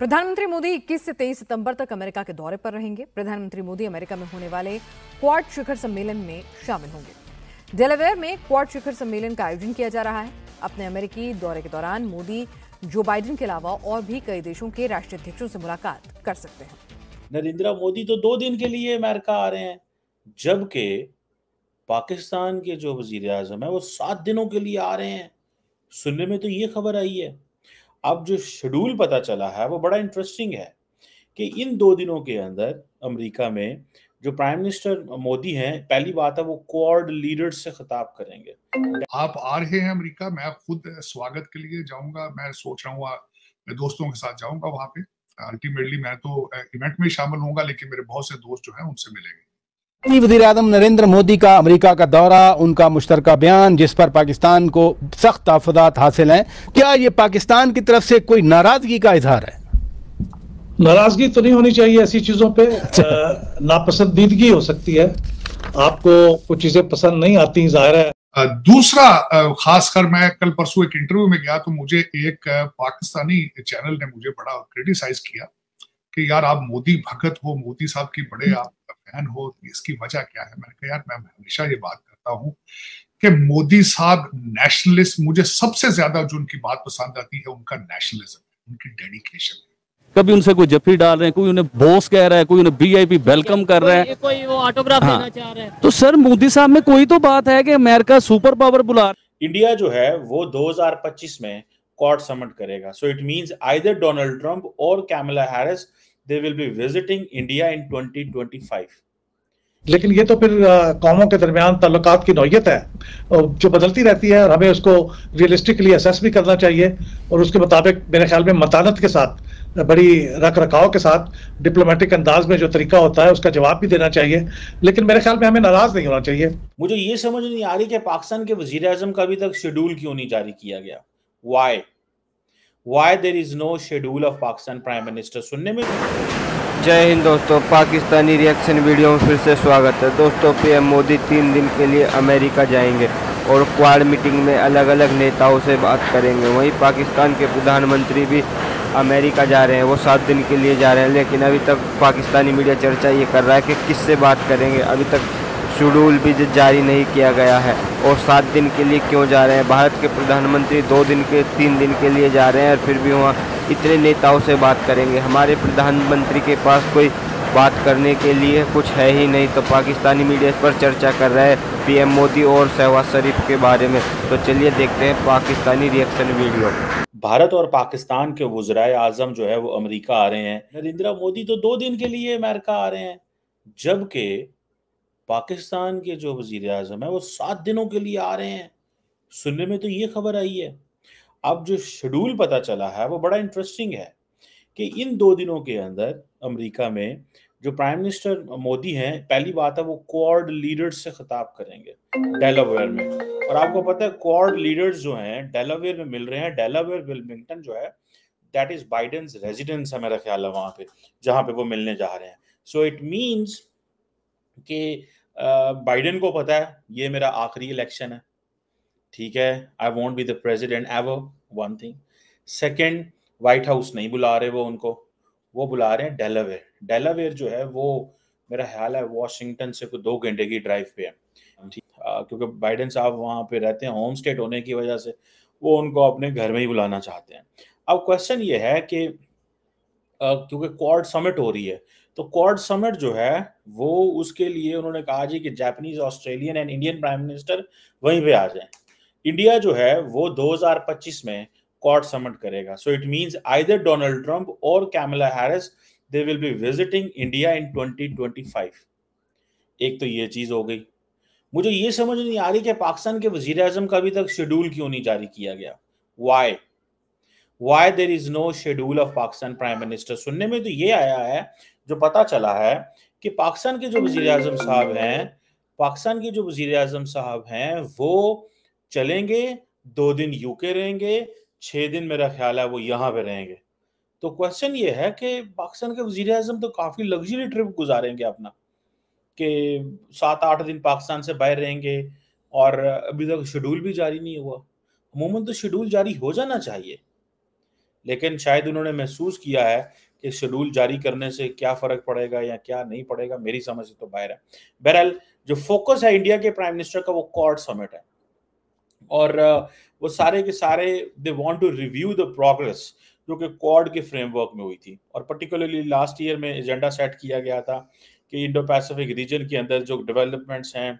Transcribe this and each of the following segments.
प्रधानमंत्री मोदी 21 से 23 सितंबर तक अमेरिका के दौरे पर रहेंगे। प्रधानमंत्री मोदी अमेरिका में होने वाले क्वाड शिखर सम्मेलन में शामिल होंगे। डेलावेयर में क्वाड शिखर सम्मेलन का आयोजन किया जा रहा है। अपने अमेरिकी दौरे के दौरान मोदी जो बाइडेन के अलावा और भी कई देशों के राष्ट्राध्यक्षों से मुलाकात कर सकते हैं। नरेंद्र मोदी तो 2 दिन के लिए अमेरिका आ रहे हैं, जबकि पाकिस्तान के जो वजीर आजम है वो 7 दिनों के लिए आ रहे हैं। सुनने में तो ये खबर आई है। अब जो शेड्यूल पता चला है वो बड़ा इंटरेस्टिंग है कि इन 2 दिनों के अंदर अमेरिका में जो प्राइम मिनिस्टर मोदी हैं, पहली बात है वो क्वाड लीडर्स से खिताब करेंगे। आप आ रहे हैं अमेरिका, मैं खुद स्वागत के लिए जाऊंगा। मैं सोच रहा हूँ मैं दोस्तों के साथ जाऊंगा वहां पे। अल्टीमेटली मैं तो इवेंट में शामिल होऊंगा, लेकिन मेरे बहुत से दोस्त जो हैं उनसे मिलेंगे। वज़ीर-ए-आज़म नरेंद्र मोदी का अमेरिका का दौरा, उनका मुश्तरका बयान जिस पर पाकिस्तान को सख्त तहफ़्फ़ुज़ात हासिल हैं, क्या ये पाकिस्तान की तरफ से कोई नाराजगी का इजहार है? नाराजगी तो नहीं होनी चाहिए ऐसी चीजों पे। नापसंदीदगी हो सकती है, आपको कुछ चीजें पसंद नहीं आती, जाहिर है। दूसरा, खासकर मैं कल परसों एक इंटरव्यू में गया तो मुझे एक पाकिस्तानी चैनल ने मुझे बड़ा क्रिटिसाइज किया कि यार आप मोदी भगत हो, मोदी साहब की बड़े आप फैन हो, इसकी वजह क्या है? मैंने कहा यार मैं हमेशा ये बात करता हूँ कि मोदी साहब नेशनलिस्ट, मुझे सबसे ज्यादा जो उनकी बात पसंद आती है उनका नेशनलिज्म, उनकी डेडिकेशन। कभी उनसे कोई जफ्फी डाल रहे हैं, कोई उन्हें बॉस कह रहा है, कोई उन्हें वीआईपी वेलकम कर रहा है, कोई वो ऑटोग्राफ देना चाह रहा है। तो सर मोदी साहब में कोई तो बात है कि अमेरिका सुपर पावर बुला। इंडिया जो है वो 2025 में क्वाड समिट करेगा। So it means either Donald Trump और Kamala Harris they will be visiting India in 2025। लेकिन ये तो फिर कौमों के दरमियान ताल्लुकात की नौयत है जो बदलती रहती है, और हमें उसको रियलिस्टिकली असेस भी करना चाहिए और उसके मुताबिक मेरे ख्याल में मतानत के साथ, बड़ी रख रखाव के साथ, डिप्लोमेटिक अंदाज में जो तरीका होता है उसका जवाब भी देना चाहिए। लेकिन मेरे ख्याल में हमें नाराज नहीं होना चाहिए। मुझे ये समझ नहीं आ रही कि पाकिस्तान के वजीर आजम का अभी तक शेड्यूल क्यों नहीं जारी किया गया। Why there is no schedule of Pakistan Prime Minister? सुनने में। जय हिंद दोस्तों, पाकिस्तानी रिएक्शन वीडियो में फिर से स्वागत है। दोस्तों, पीएम मोदी 3 दिन के लिए अमेरिका जाएंगे और क्वाड मीटिंग में अलग अलग नेताओं से बात करेंगे। वहीं पाकिस्तान के प्रधानमंत्री भी अमेरिका जा रहे हैं, वो 7 दिन के लिए जा रहे हैं। लेकिन अभी तक पाकिस्तानी मीडिया चर्चा ये कर रहा है कि किससे बात करेंगे। अभी तक शेड्यूल भी जारी नहीं किया गया है और 7 दिन के लिए क्यों जा रहे हैं। भारत के प्रधानमंत्री 3 दिन के लिए जा रहे हैं और फिर भी वहाँ इतने नेताओं से बात करेंगे। हमारे प्रधानमंत्री के पास कोई बात करने के लिए कुछ है ही नहीं, तो पाकिस्तानी मीडिया इस पर चर्चा कर रहा है पीएम मोदी और शहबाज शरीफ के बारे में। तो चलिए देखते हैं पाकिस्तानी रिएक्शन वीडियो। भारत और पाकिस्तान के वज़राए आज़म जो है वो अमेरिका आ रहे हैं। नरेंद्र मोदी तो 2 दिन के लिए अमेरिका आ रहे हैं, जबकि पाकिस्तान के जो वजीर आजम है वो 7 दिनों के लिए आ रहे हैं। सुनने में तो ये खबर आई है। अब जो शेड्यूल पता चला है वो बड़ा इंटरेस्टिंग है कि इन 2 दिनों के अंदर अमेरिका में जो प्राइम मिनिस्टर मोदी हैं, पहली बात है वो क्वाड लीडर्स से खिताब करेंगे डेलावेयर में। और आपको पता है क्वाड लीडर्स जो हैं डेलावेयर में मिल रहे हैं। डेलावेयर विल्मिंगटन जो है दैट इज बाइडेन्स रेजिडेंस है, मेरा ख्याल है वहां पे जहां पे वो मिलने जा रहे हैं। सो इट मीन्स कि बाइडेन को पता है ये मेरा आखिरी इलेक्शन है, ठीक है। I want be the president ever, one thing. Second, white house नहीं बुला रहे वो उनको, वो बुला रहे हैं डेलावेयर। डेलावेयर जो है वो मेरा ख्याल है वॉशिंगटन से कुछ 2 घंटे की ड्राइव पे है, ठीक। क्योंकि बाइडेन साहब वहाँ पे रहते हैं, होम स्टेट होने की वजह से वो उनको अपने घर में ही बुलाना चाहते हैं। अब क्वेश्चन ये है कि क्योंकि क्वाड समिट हो रही है, तो क्वाड समिट जो है वो उसके लिए उन्होंने कहा जी कि Japanese, Australian and Indian prime minister वहीं पे आ जाएं। इंडिया जो है वो 2025 में क्वाड समिट करेगा। So it means either Donald Trump और Kamala Harris they will be visiting India in 2025। एक तो ये चीज हो गई। मुझे ये समझ नहीं आ रही कि पाकिस्तान के वजीर आजम का अभी तक शेड्यूल क्यों नहीं जारी किया गया। Why there is no schedule of Pakistan Prime Minister? सुनने में तो ये आया है, जो पता चला है कि पाकिस्तान के जो वजीर आजम साहब हैं वो चलेंगे, 2 दिन यूके रहेंगे, 6 दिन मेरा ख्याल है वो यहाँ पे रहेंगे। तो क्वेश्चन ये है कि पाकिस्तान के वजीर आजम तो काफी लग्जरी ट्रिप गुजारेंगे अपना, कि 7-8 दिन पाकिस्तान से बाहर रहेंगे और अभी तक शेड्यूल भी जारी नहीं हुआ। अमूमन तो शेड्यूल जारी हो जाना चाहिए, लेकिन शायद उन्होंने महसूस किया है कि शेड्यूल जारी करने से क्या फर्क पड़ेगा या क्या नहीं पड़ेगा, मेरी समझ से तो बाहर है। बहरहाल जो फोकस है इंडिया के प्राइम मिनिस्टर का वो क्वाड समिट है, और वो सारे के सारे they want to review the progress जो कि क्वाड के फ्रेमवर्क में हुई थी, और पर्टिकुलरली लास्ट ईयर में एजेंडा सेट किया गया था कि इंडो पैसिफिक रीजन के अंदर जो डेवलपमेंट्स हैं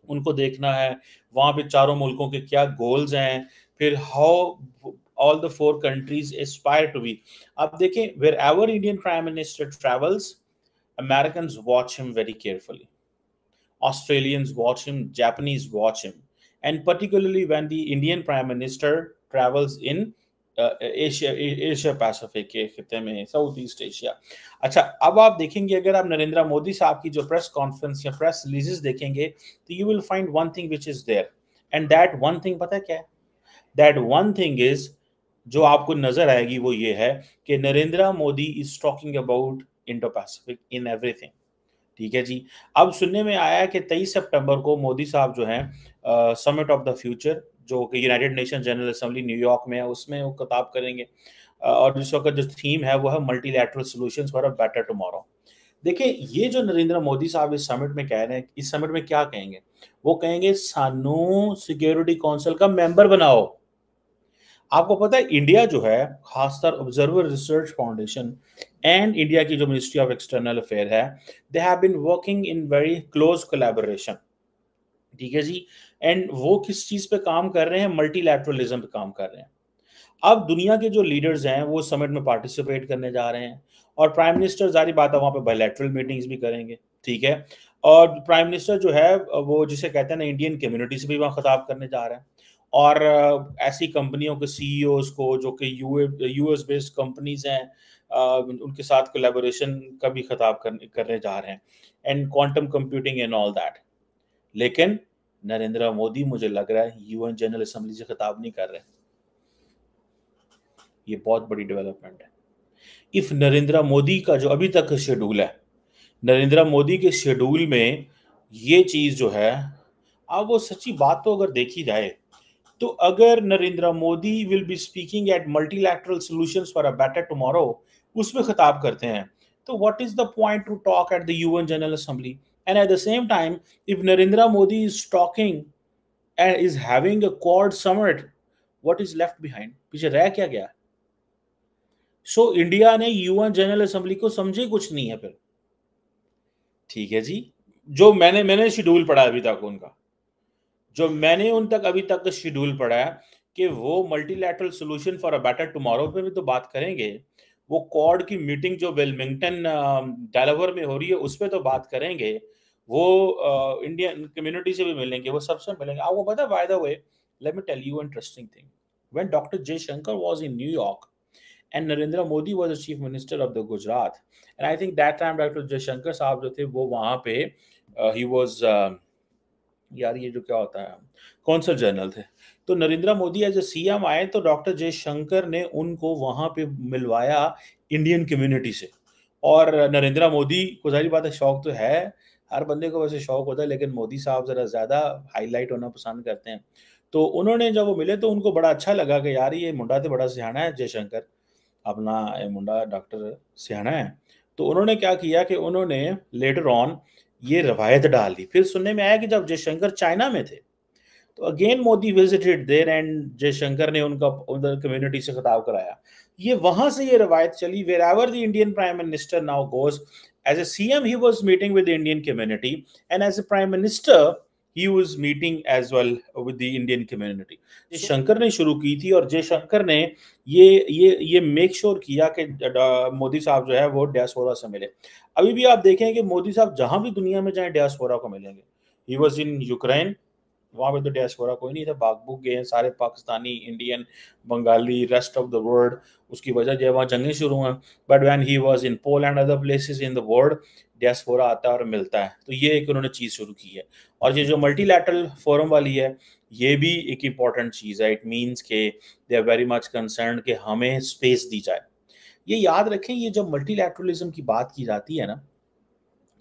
उनको देखना है, वहां पे चारों मुल्कों के क्या गोल्स हैं, फिर how all the 4 countries aspire to be. आप देखें, wherever Indian prime minister travels, Americans watch him very carefully, Australians watch him, Japanese watch him, and particularly when the Indian Prime Minister travels in Asia Pacific के खिते में, south east Asia. अच्छा, अब आप देखेंगे अगर आप नरेंद्र मोदी साहब की जो प्रेस कॉन्फ्रेंस या प्रेस रिलीजेस देखेंगे तो you will find one thing which is there, and that one thing पता है क्या है? दैट वन थिंग इज, जो आपको नजर आएगी वो ये है कि Narendra Modi is talking about Indo Pacific in everything. ठीक है जी। अब सुनने में आया है कि 23 सितंबर को मोदी साहब जो हैं समिट ऑफ द फ्यूचर जो कि United nation general assembly New York में है उसमें वो खिताब करेंगे, और जिस वक्त जो थीम है वो है multilateral solutions for a better tomorrow. देखिए, ये जो नरेंद्र मोदी साहब इस समिट में कह रहे हैं, इस समिट में क्या कहेंगे? वो कहेंगे सानू सिक्योरिटी काउंसिल का मेंबर बनाओ। आपको पता है इंडिया जो है, खासकर Observer Research Foundation and India की जो मिनिस्ट्री ऑफ एक्सटर्नल अफेयर है, they have been working in very close collaboration. ठीक है जी। एंड वो किस चीज पे काम कर रहे हैं? मल्टीलैटरलिज्म पे काम कर रहे हैं। अब दुनिया के जो लीडर्स हैं वो समिट में पार्टिसिपेट करने जा रहे हैं, और प्राइम मिनिस्टर जारी बात है वहां पे बायलैटरल मीटिंग्स भी करेंगे। ठीक है। और प्राइम मिनिस्टर जो है वो जिसे कहते हैं ना इंडियन कम्युनिटी से भी वहां खिताब करने जा रहे हैं, और ऐसी कंपनियों के सीईओज को जो कि यूएस बेस्ड कंपनीज हैं उनके साथ कोलैबोरेशन का भी खिताब करने जा रहे हैं, and quantum computing and all that. लेकिन नरेंद्र मोदी मुझे लग रहा है यूएन जनरल असेंबली से खिताब नहीं कर रहे। ये बहुत बड़ी डेवलपमेंट है। इफ नरेंद्र मोदी का जो अभी तक शेड्यूल है, नरेंद्र मोदी के शेड्यूल में ये चीज जो है, अब वो सच्ची बात तो अगर देखी जाए तो अगर Narendra Modi will be speaking at multilateral solutions for a better tomorrow उसमें खिताब करते हैं, तो what is the point two talk at the UN general assembly? And at the same time if Narendra Modi is talking and is having a quad summit, what is left behind? पीछे रह क्या गया? So India ने UN general assembly को समझे कुछ नहीं है फिर। ठीक है जी। जो मैंने शेड्यूल पढ़ा अभी तक उनका, जो मैंने उन तक अभी तक शेड्यूल पढ़ा है कि वो multilateral solution for a better tomorrow पे भी तो बात करेंगे, वो क्वाड की मीटिंग जो वेलमिंगटन डेलावेयर में हो रही है उस पर तो बात करेंगे, वो इंडियन कम्युनिटी से भी मिलेंगे, वो सबसे मिलेंगे। आपको पता है, by the way let me tell you interesting thing, when doctor Jaishankar was in New York and Narendra Modi was the chief minister of the Gujarat, and I think that time Dr. Jaishankar साहब जो थे वो वहाँ पे he was यार ये जो क्या होता है कौंसल जनरल थे, तो Narendra Modi as a CM आए तो डॉक्टर जयशंकर ने उनको वहां पे मिलवाया इंडियन कम्युनिटी से। और नरेंद्र मोदी को जाहिर बात है शौक तो है, हर बंदे को वैसे शौक होता है, लेकिन मोदी साहब जरा ज्यादा हाईलाइट होना पसंद करते हैं। तो उन्होंने जब वो मिले तो उनको बड़ा अच्छा लगा कि यार ये मुंडा तो बड़ा सियाना है जयशंकर, अपना मुंडा डॉक्टर सियाना है। तो उन्होंने क्या किया कि उन्होंने लेटर ऑन ये रवायत डाल दी। फिर सुनने में आया कि जब जयशंकर चाइना में थे तो again Modi visited there and Jaishankar ने उनका उधर कम्युनिटी से खिताब कराया। ये वहां से ये रवायत चली, wherever the Indian prime minister now goes, as a CM he was meeting with the Indian community, and as a prime minister he was meeting as well with the Indian community। Jaishankar ने शुरू की थी, और जयशंकर ने ये make sure किया कि मोदी साहब जो है वो डियास्पोरा से मिले। अभी भी आप देखें कि मोदी साहब जहां भी दुनिया में जाएं डियास्पोरा को मिलेंगे। ही वाज इन यूक्रेन, वहां पे तो डियास्पोरा कोई नहीं था, भाग गए सारे Pakistani, Indian, Bengali, rest of the world. उसकी वजह जो है वहाँ जंगें शुरू हैं, but when he was in Poland other places in the world diaspora आता है और मिलता है। तो ये एक उन्होंने चीज़ शुरू की है, और ये जो मल्टीलैटरल फोरम वाली है ये भी एक इम्पॉर्टेंट चीज़ है। इट मीन्स के they are very much concern कि हमें स्पेस दी जाए। ये याद रखें, ये जब मल्टीलैटरलिज्म की बात की जाती है ना,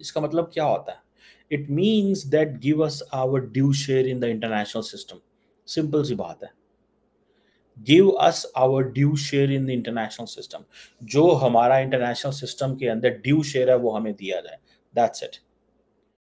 इसका मतलब क्या होता है? It means that give us our due share in the international system। Simple सी बात है। Give us our due share in the international system, जो हमारा इंटरनेशनल सिस्टम के अंदर ड्यू शेयर है वो हमें दिया जाए, दैट्स इट।